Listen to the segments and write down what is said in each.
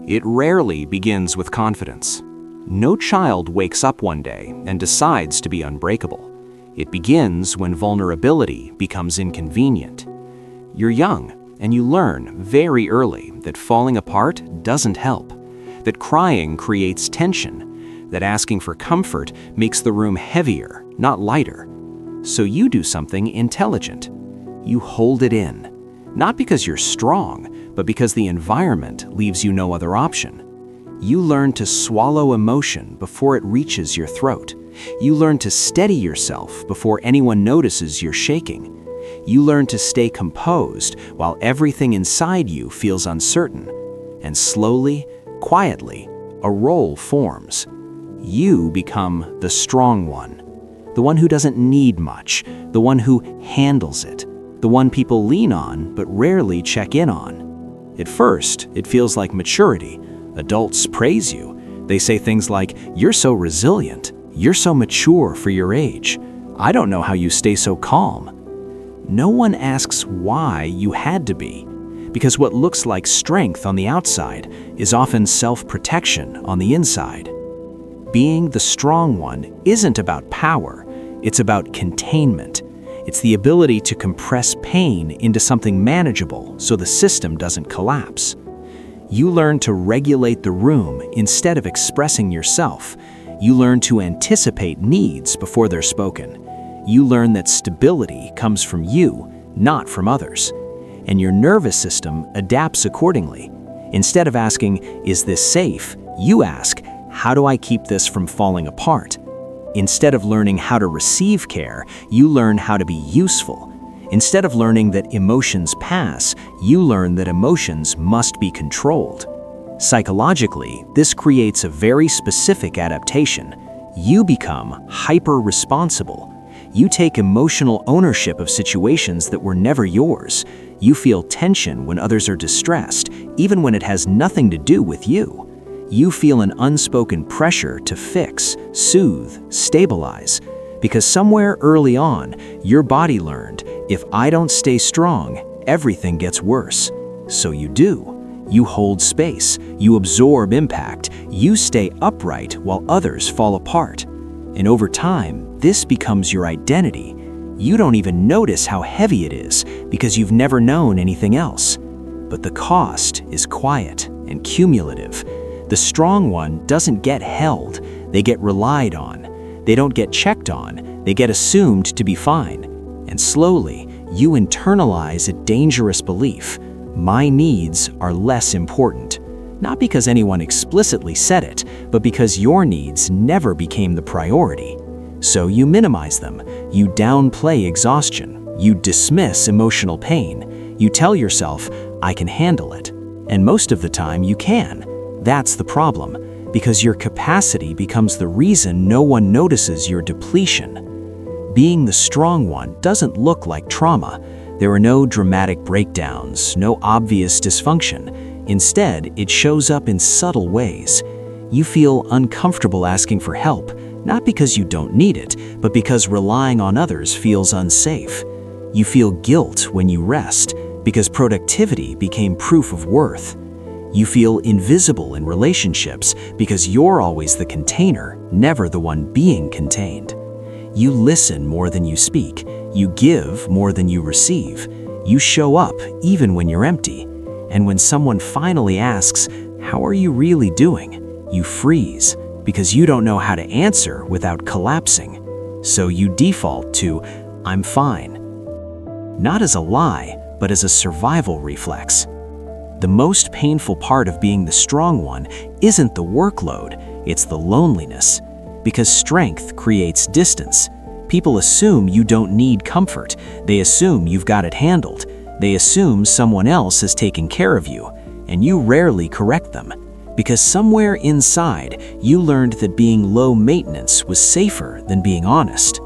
It rarely begins with confidence. No child wakes up one day and decides to be unbreakable. It begins when vulnerability becomes inconvenient. You're young, and you learn very early that falling apart doesn't help, that crying creates tension, that asking for comfort makes the room heavier, not lighter. So you do something intelligent. You hold it in, not because you're strong, but because the environment leaves you no other option. You learn to swallow emotion before it reaches your throat. You learn to steady yourself before anyone notices you're shaking. You learn to stay composed while everything inside you feels uncertain. And slowly, quietly, a role forms. You become the strong one, the one who doesn't need much, the one who handles it, the one people lean on but rarely check in on. At first, it feels like maturity. Adults praise you. They say things like, "You're so resilient. You're so mature for your age. I don't know how you stay so calm." No one asks why you had to be, because what looks like strength on the outside is often self-protection on the inside. Being the strong one isn't about power, it's about containment. It's the ability to compress pain into something manageable so the system doesn't collapse. You learn to regulate the room instead of expressing yourself. You learn to anticipate needs before they're spoken. You learn that stability comes from you, not from others. And your nervous system adapts accordingly. Instead of asking, "Is this safe?" you ask, "How do I keep this from falling apart?" Instead of learning how to receive care, you learn how to be useful. Instead of learning that emotions pass, you learn that emotions must be controlled. Psychologically, this creates a very specific adaptation. You become hyper-responsible. You take emotional ownership of situations that were never yours. You feel tension when others are distressed, even when it has nothing to do with you. You feel an unspoken pressure to fix, soothe, stabilize. Because somewhere early on, your body learned, if I don't stay strong, everything gets worse. So you do. You hold space, you absorb impact, you stay upright while others fall apart. And over time, this becomes your identity. You don't even notice how heavy it is because you've never known anything else. But the cost is quiet and cumulative. The strong one doesn't get held, they get relied on. They don't get checked on, they get assumed to be fine. And slowly, you internalize a dangerous belief. My needs are less important. Not because anyone explicitly said it, but because your needs never became the priority. So you minimize them, you downplay exhaustion, you dismiss emotional pain. You tell yourself, I can handle it. And most of the time you can. That's the problem, because your capacity becomes the reason no one notices your depletion. Being the strong one doesn't look like trauma. There are no dramatic breakdowns, no obvious dysfunction. Instead, it shows up in subtle ways. You feel uncomfortable asking for help, not because you don't need it, but because relying on others feels unsafe. You feel guilt when you rest, because productivity became proof of worth. You feel invisible in relationships because you're always the container, never the one being contained. You listen more than you speak. You give more than you receive. You show up even when you're empty. And when someone finally asks, "How are you really doing?" you freeze because you don't know how to answer without collapsing. So you default to, "I'm fine." Not as a lie, but as a survival reflex. The most painful part of being the strong one isn't the workload, it's the loneliness. Because strength creates distance. People assume you don't need comfort. They assume you've got it handled. They assume someone else is taking care of you, and you rarely correct them. Because somewhere inside, you learned that being low maintenance was safer than being honest.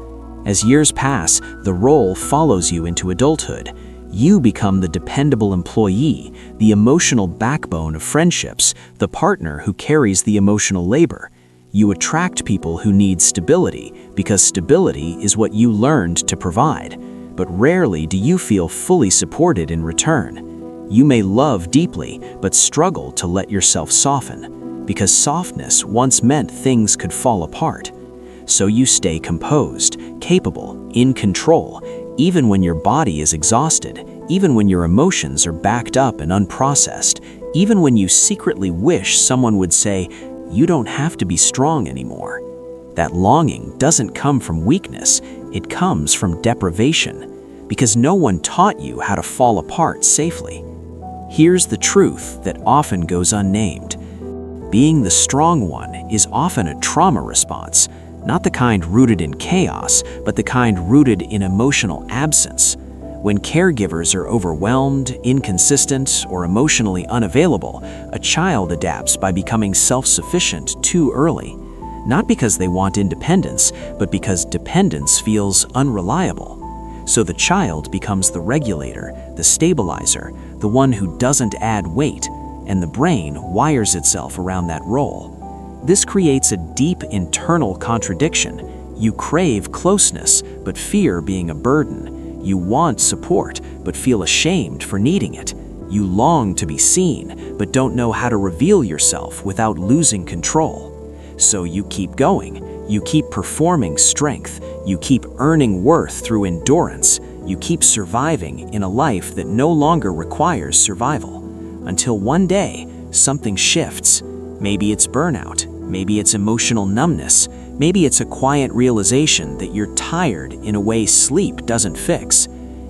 As years pass, the role follows you into adulthood. You become the dependable employee, the emotional backbone of friendships, the partner who carries the emotional labor. You attract people who need stability because stability is what you learned to provide. But rarely do you feel fully supported in return. You may love deeply, but struggle to let yourself soften, because softness once meant things could fall apart. So you stay composed, capable, in control, even when your body is exhausted, even when your emotions are backed up and unprocessed, even when you secretly wish someone would say, "You don't have to be strong anymore." That longing doesn't come from weakness, it comes from deprivation, because no one taught you how to fall apart safely. Here's the truth that often goes unnamed. Being the strong one is often a trauma response, not the kind rooted in chaos, but the kind rooted in emotional absence. When caregivers are overwhelmed, inconsistent, or emotionally unavailable, a child adapts by becoming self-sufficient too early. Not because they want independence, but because dependence feels unreliable. So the child becomes the regulator, the stabilizer, the one who doesn't add weight, and the brain wires itself around that role. This creates a deep internal contradiction. You crave closeness, but fear being a burden. You want support, but feel ashamed for needing it. You long to be seen, but don't know how to reveal yourself without losing control. So you keep going. You keep performing strength. You keep earning worth through endurance. You keep surviving in a life that no longer requires survival. Until one day, something shifts. Maybe it's burnout. Maybe it's emotional numbness. Maybe it's a quiet realization that you're tired in a way sleep doesn't fix.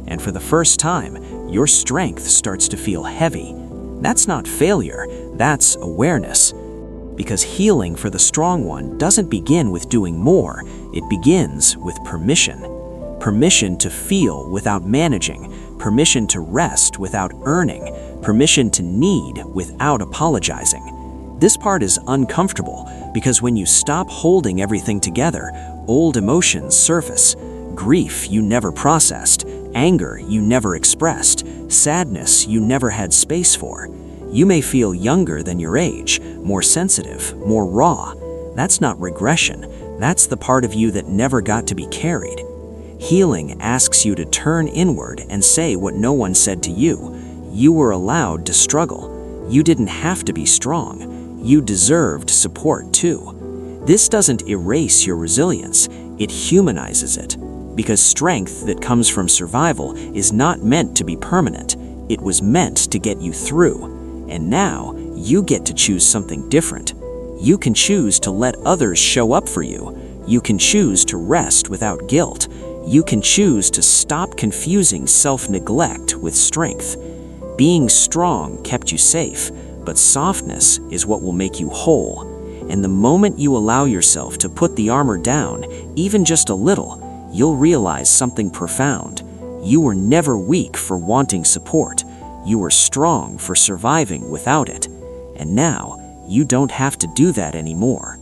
And for the first time, your strength starts to feel heavy. That's not failure, that's awareness. Because healing for the strong one doesn't begin with doing more, it begins with permission. Permission to feel without managing, permission to rest without earning, permission to need without apologizing. This part is uncomfortable because when you stop holding everything together, old emotions surface. Grief you never processed, anger you never expressed, sadness you never had space for. You may feel younger than your age, more sensitive, more raw. That's not regression, that's the part of you that never got to be carried. Healing asks you to turn inward and say what no one said to you. You were allowed to struggle. You didn't have to be strong. You deserved support too. This doesn't erase your resilience, it humanizes it. Because strength that comes from survival is not meant to be permanent. It was meant to get you through. And now, you get to choose something different. You can choose to let others show up for you. You can choose to rest without guilt. You can choose to stop confusing self-neglect with strength. Being strong kept you safe, but softness is what will make you whole. And the moment you allow yourself to put the armor down, even just a little, you'll realize something profound. You were never weak for wanting support. You were strong for surviving without it. And now, you don't have to do that anymore.